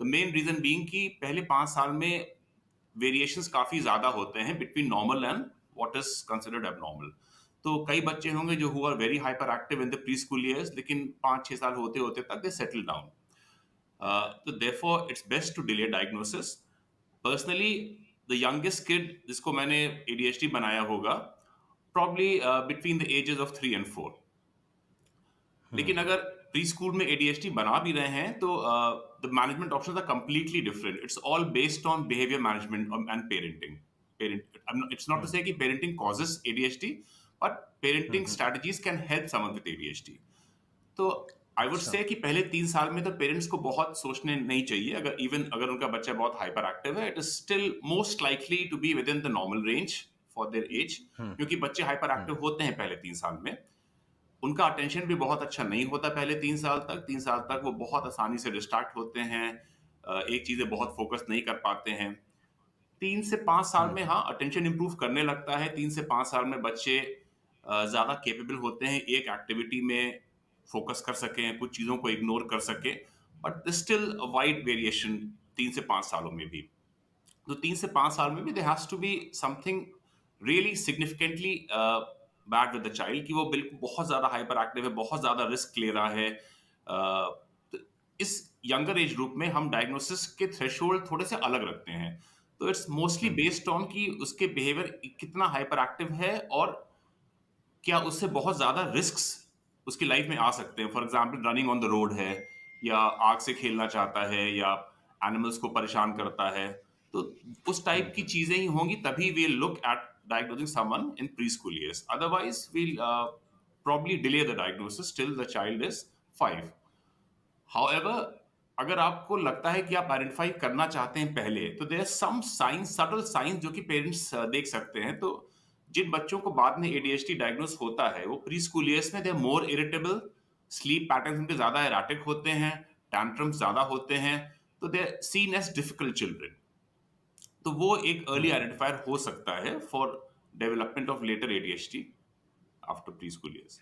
The main reason being कि पहले 5 साल में वेरिएशंस काफी ज्यादा होते हैं between normal and what is considered abnormal. तो कई बच्चे होंगे जो who are very hyperactive in the preschool years, लेकिन 5-6 साल होते होते तक दे सेटल डाउन। तो therefore it's best to delay diagnosis. Personally the youngest kid जिसको मैंने एडीएचडी बनाया होगा, probably between the ages of 3 and 4। लेकिन अगर प्री स्कूल में एडीएचडी बना भी रहे हैं तो the management options are completely different. It's all based on behaviour management and parenting. It's not to say कि parenting causes ADHD, but parenting strategies can help someone with ADHD. तो I would अच्छा। से कि पहले 3 साल में तो parents को बहुत सोचने नहीं चाहिए। अगर उनका बच्चा बहुत हाइपर एक्टिव है, it is still most likely to be within the normal range for their age, क्योंकि बच्चे हाइपर एक्टिव होते हैं पहले 3 साल में। उनका अटेंशन भी बहुत अच्छा नहीं होता पहले 3 साल तक। 3 साल तक वो बहुत आसानी से डिस्ट्रैक्ट होते हैं, एक चीजें बहुत फोकस नहीं कर पाते हैं। 3 से 5 साल में हाँ अटेंशन इंप्रूव करने लगता है। 3 से 5 साल में बच्चे ज्यादा केपेबल होते हैं एक एक्टिविटी में फोकस कर सकें, कुछ चीजों को इग्नोर कर सकें। बट स्टिल वाइड वेरिएशन 3 से 5 सालों में भी। तो 3 से 5 साल में भी there has to be something really significantly bad with the child, कि वो बिल्कुल बहुत ज्यादा हाइपर एक्टिव है, बहुत ज्यादा रिस्क ले रहा है। तो इस यंगर एज ग्रुप में हम डायग्नोसिस के थ्रेशोल्ड थोड़े से अलग रखते हैं। तो इट्स मोस्टली बेस्ड ऑन कि उसके बिहेवियर कितना हाइपर एक्टिव है और क्या उससे बहुत ज्यादा रिस्क उसकी लाइफ में आ सकते हैं। For example running on the road है, या आग से खेलना चाहता है, या एनिमल्स को परेशान करता है। तो उस टाइप की चीजें ही होंगी, तभी we look at diagnosing someone in preschool years. Otherwise we'll probably delay the diagnosis till the child is 5. However, अगर आपको लगता है कि आप आइडेंटिफाई करना चाहते हैं पहले, तो there some signs, subtle signs जो कि पेरेंट्स देख सकते हैं। तो जिन बच्चों को बाद में एडीएचडी डायग्नोस होता है, वो प्री स्कूल ईयर्स में they are more irritable, sleep patterns उनके ज्यादा एराटिक होते हैं, टैंट्रम्स ज्यादा होते हैं, तो they are seen as difficult children. तो वो एक अर्ली आइडेंटिफायर हो सकता है for development of later ADHD after preschool years.